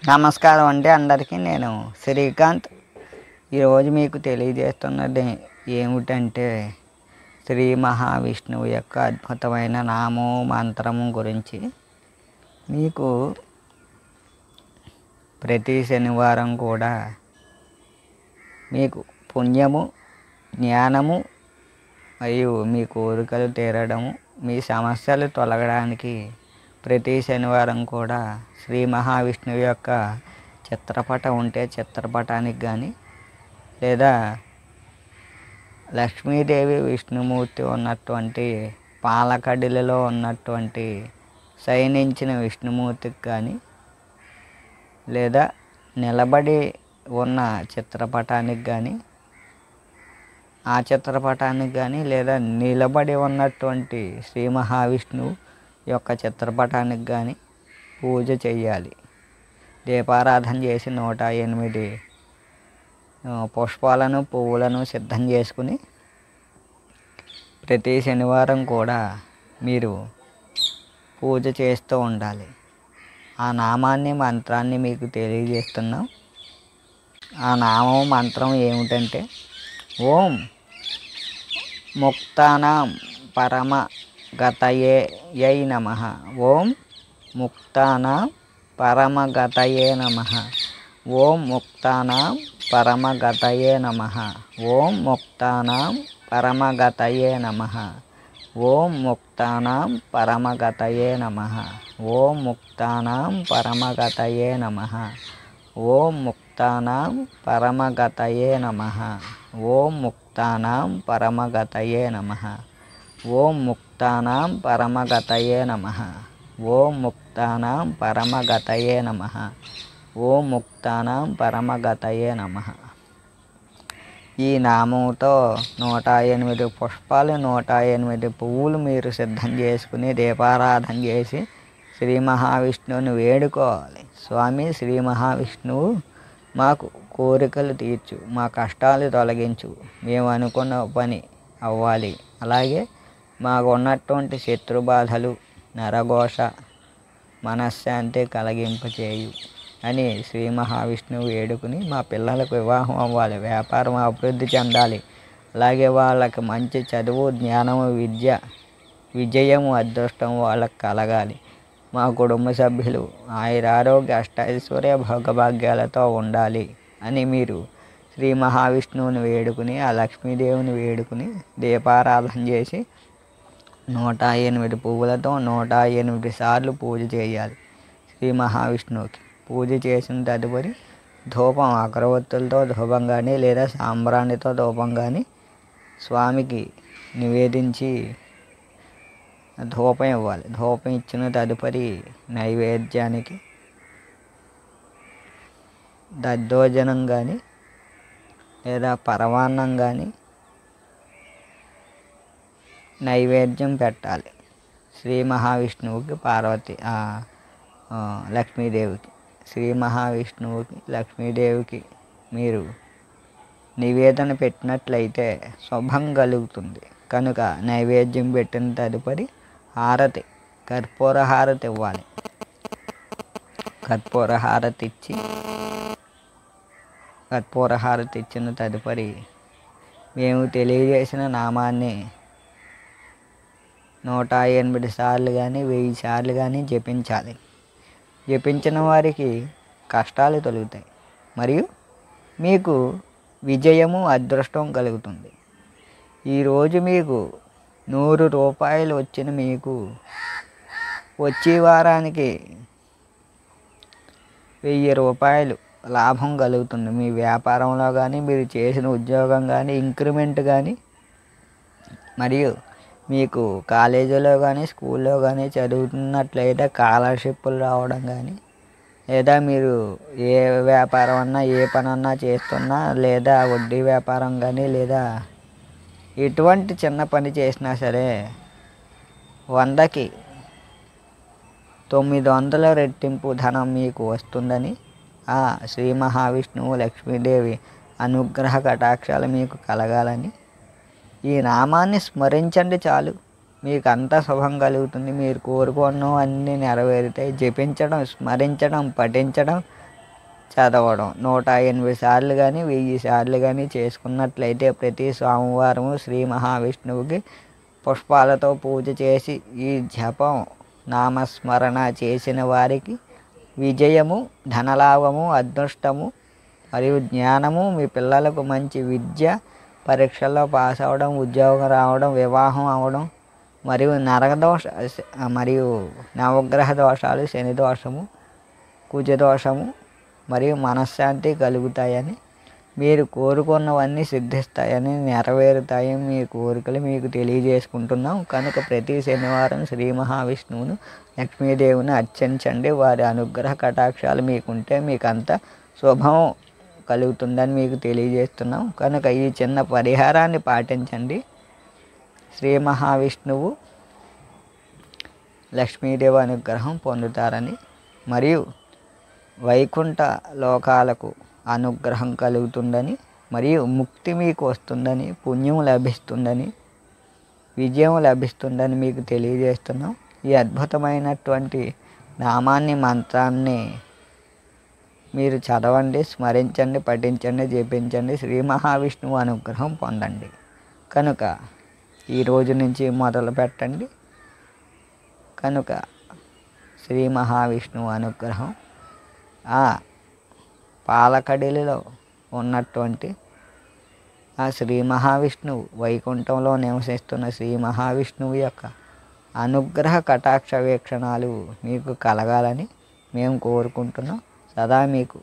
నమస్కారం అండి అందరికీ. నేను శ్రీకాంత్. ఈరోజు మీకు తెలియజేస్తున్నది ఏమిటంటే శ్రీ మహావిష్ణువు యొక్క అద్భుతమైన నామము మంత్రము గురించి. మీకు ప్రతి శనివారం కూడా మీకు పుణ్యము, జ్ఞానము మరియు మీ కోరికలు తీరడము, మీ సమస్యలు తొలగడానికి ప్రతి శనివారం కూడా శ్రీ మహావిష్ణువు యొక్క చిత్రపటం ఉంటే చిత్రపటానికి కానీ, లేదా లక్ష్మీదేవి విష్ణుమూర్తి ఉన్నటువంటి పాలకడిలలో ఉన్నటువంటి శయనించిన విష్ణుమూర్తికి కానీ, లేదా నిలబడి ఉన్న చిత్రపటానికి కానీ, ఆ చిత్రపటానికి కానీ, లేదా నిలబడి ఉన్నటువంటి శ్రీ మహావిష్ణువు యొక్క చిత్రపటానికి కానీ పూజ చేయాలి. దీపారాధన చేసి 108 పుష్పాలను, పువ్వులను సిద్ధం చేసుకుని ప్రతి శనివారం కూడా మీరు పూజ చేస్తూ ఉండాలి. ఆ నామాన్ని, మంత్రాన్ని మీకు తెలియజేస్తున్నాం. ఆ నామం మంత్రం ఏమిటంటే ఓం ముక్తానాం పరమ గతయే యై నమః. ఓం ముక్తానాం పరమగతయే నమః. ఓం ముక్తానాం పరమగతయే నమః. ఓం ముక్తానాం పరమగతయే నమః. ఓం ముక్తానాం పరమగతయే నమః. ఓం ముక్తానాం పరమగతయే నమః. ఓం ముక్తానాం పరమగతయే నమః. ఓం ముక్తానాం పరమగతయే నమః. ఓం ముక్తానాం పరమగతయే నమః. ఓం ముక్తానాం పరమగతయే నమః. ఓం ముక్తానాం పరమగతయే నమః. ఈ నామంతో 108 పుష్పాలు, 108 పువ్వులు మీరు సిద్ధం చేసుకుని దీపారాధన చేసి శ్రీ మహావిష్ణువుని వేడుకోవాలి. స్వామి శ్రీ మహావిష్ణువు మాకు కోరికలు తీర్చు, మా కష్టాలు తొలగించు, మేము అనుకున్న పని అవ్వాలి, అలాగే మాకు ఉన్నటువంటి శత్రుబాధలు, నరఘోష, మనశ్శాంతి కలిగింపచేయు అని శ్రీ మహావిష్ణువు వేడుకుని మా పిల్లలకు వివాహం అవ్వాలి, వ్యాపారం అభివృద్ధి చెందాలి, అలాగే వాళ్ళకి మంచి చదువు, జ్ఞానము, విజయము, అదృష్టం వాళ్ళకి కలగాలి, మా కుటుంబ సభ్యులు ఆయురారోగ్య అష్టైశ్వర్య భోగభాగ్యాలతో ఉండాలి అని మీరు శ్రీ మహావిష్ణువుని వేడుకుని, ఆ లక్ష్మీదేవిని వేడుకుని దీపారాధన చేసి 108 పువ్వులతో 108 సార్లు పూజ చేయాలి శ్రీ మహావిష్ణువుకి. పూజ చేసిన తదుపరి ధూపం, అగరవత్తులతో ధూపం కానీ, లేదా సాంబ్రాణితో ధూపం కానీ స్వామికి నివేదించి ధూపం ఇవ్వాలి. ధూపం ఇచ్చిన తదుపరి నైవేద్యానికి దద్దోజనం కానీ, లేదా పరమాన్నం కానీ నైవేద్యం పెట్టాలి శ్రీ మహావిష్ణువుకి, లక్ష్మీదేవికి. శ్రీ మహావిష్ణువుకి, లక్ష్మీదేవికి మీరు నివేదన పెట్టినట్లయితే శుభం కలుగుతుంది కనుక నైవేద్యం పెట్టిన తదుపరి హారతి, కర్పూర హారతి ఇవ్వాలి. కర్పూర హారతి ఇచ్చిన తదుపరి మేము తెలియజేసిన నామాన్ని 108 సార్లు కానీ, 1000 సార్లు కానీ జపించాలి. జపించిన వారికి కష్టాలు తొలుగుతాయి మరియు మీకు విజయము, అదృష్టం కలుగుతుంది. ఈరోజు మీకు 100 రూపాయలు వచ్చిన మీకు వచ్చే వారానికి 1000 రూపాయలు లాభం కలుగుతుంది. మీ వ్యాపారంలో కానీ, మీరు చేసిన ఉద్యోగం కానీ, ఇంక్రిమెంట్ కానీ, మరియు మీకు కాలేజీలో కానీ, స్కూల్లో కానీ చదువుతున్నట్లయితే స్కాలర్షిప్లు రావడం కానీ, లేదా మీరు ఏ వ్యాపారం అన్నా, ఏ పని అన్నా చేస్తున్నా, లేదా వడ్డీ వ్యాపారం కానీ, లేదా ఎటువంటి చిన్న పని చేసినా సరే 100కి 900 రెట్టింపు ధనం మీకు వస్తుందని, ఆ శ్రీ మహావిష్ణువు, లక్ష్మీదేవి అనుగ్రహ కటాక్షాలు మీకు కలగాలని ఈ నామాన్ని స్మరించండి చాలు, మీకు అంతా శుభం కలుగుతుంది. మీరు కోరుకున్నవన్నీ నెరవేరుతాయి. జపించడం, స్మరించడం, పఠించడం చదవడం 108 సార్లు కానీ 1000 సార్లు కానీ చేసుకున్నట్లయితే ప్రతి సోమవారము శ్రీ మహావిష్ణువుకి పుష్పాలతో పూజ చేసి ఈ జపం నామస్మరణ చేసిన వారికి విజయము, ధనలాభము, అదృష్టము మరియు జ్ఞానము, మీ పిల్లలకు మంచి విద్య, పరీక్షల్లో పాస్ అవ్వడం, ఉద్యోగం రావడం, వివాహం అవ్వడం మరియు మరియు నవగ్రహ దోషాలు, శని దోషము, కుజదోషము మరియు మనశ్శాంతి కలుగుతాయని, మీరు కోరుకున్నవన్నీ సిద్ధిస్తాయని, నెరవేరుతాయి మీ కోరికలు మీకు తెలియజేసుకుంటున్నాం. కనుక ప్రతి శనివారం శ్రీ మహావిష్ణువును, లక్ష్మీదేవిని అర్చించండి. వారి అనుగ్రహ కటాక్షాలు మీకుంటే మీకు అంత శుభం కలుగుతుందని మీకు తెలియజేస్తున్నాం. కనుక ఈ చిన్న పరిహారాన్ని పాటించండి. శ్రీ మహావిష్ణువు, లక్ష్మీదేవి అనుగ్రహం పొందుతారని మరియు వైకుంఠ లోకాలకు అనుగ్రహం కలుగుతుందని మరియు ముక్తి మీకు వస్తుందని, పుణ్యం లభిస్తుందని, విజయం లభిస్తుందని మీకు తెలియజేస్తున్నాం. ఈ అద్భుతమైనటువంటి నామాన్ని, మంత్రాన్ని మీరు చదవండి, స్మరించండి, పఠించండి, జపించండి. శ్రీ మహావిష్ణువు అనుగ్రహం పొందండి. కనుక ఈ రోజు నుంచి మొదలు పెట్టండి. కనుక శ్రీ మహావిష్ణువు అనుగ్రహం ఆ పాలకడిలో ఉన్నటువంటి ఆ శ్రీ మహావిష్ణువు, వైకుంఠంలో నివసిస్తున్న శ్రీ మహావిష్ణువు యొక్క అనుగ్రహ కటాక్ష వీక్షణాలు మీకు కలగాలని మేము కోరుకుంటున్నాం. సదా మీకు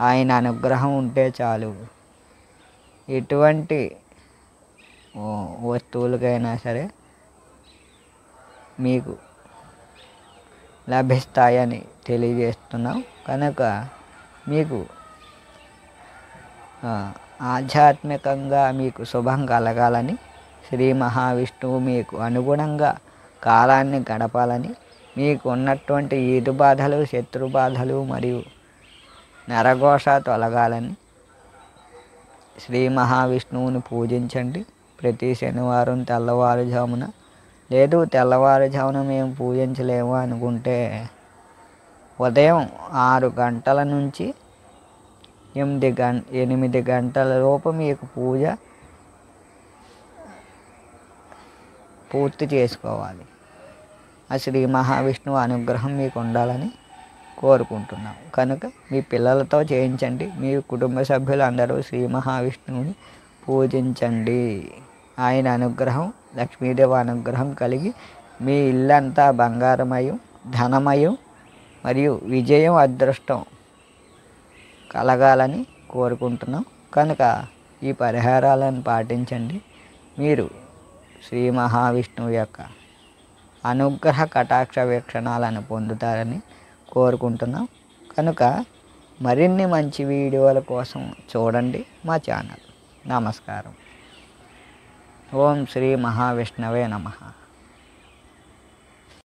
ఆయన అనుగ్రహం ఉంటే చాలు, ఎటువంటి వస్తువులకైనా సరే మీకు లభిస్తాయని తెలియజేస్తున్నాం. కనుక మీకు ఆధ్యాత్మికంగా మీకు శుభం కలగాలని, శ్రీ మహావిష్ణువు మీకు అనుగుణంగా కాలాన్ని గడపాలని, మీకు ఉన్నటువంటి ఈదు బాధలు, శత్రు బాధలు మరియు నరఘోష తొలగాలని శ్రీ మహావిష్ణువుని పూజించండి. ప్రతి శనివారం తెల్లవారుజామున, లేదు తెల్లవారుజామున మేము పూజించలేము అనుకుంటే ఉదయం 6 గంటల నుంచి 8 గంటల లోపు మీకు పూజ పూర్తి చేసుకోవాలి. ఆ శ్రీ మహావిష్ణువు అనుగ్రహం మీకు ఉండాలని కోరుకుంటున్నాం. కనుక మీ పిల్లలతో చేయించండి. మీ కుటుంబ సభ్యులందరూ శ్రీ మహావిష్ణువుని పూజించండి. ఆయన అనుగ్రహం, లక్ష్మీదేవి అనుగ్రహం కలిగి మీ ఇల్లంతా బంగారమయం, ధనమయం మరియు విజయం, అదృష్టం కలగాలని కోరుకుంటున్నాం. కనుక ఈ పరిహారాలను పాటించండి. మీరు శ్రీ మహావిష్ణువు యొక్క అనుగ్రహ కటాక్ష వీక్షణాలను పొందుతారని కోరుకుంటున్నాం. కనుక మరిన్ని మంచి వీడియోల కోసం చూడండి మా ఛానల్. నమస్కారం. ఓం శ్రీ మహావిష్ణవే నమః.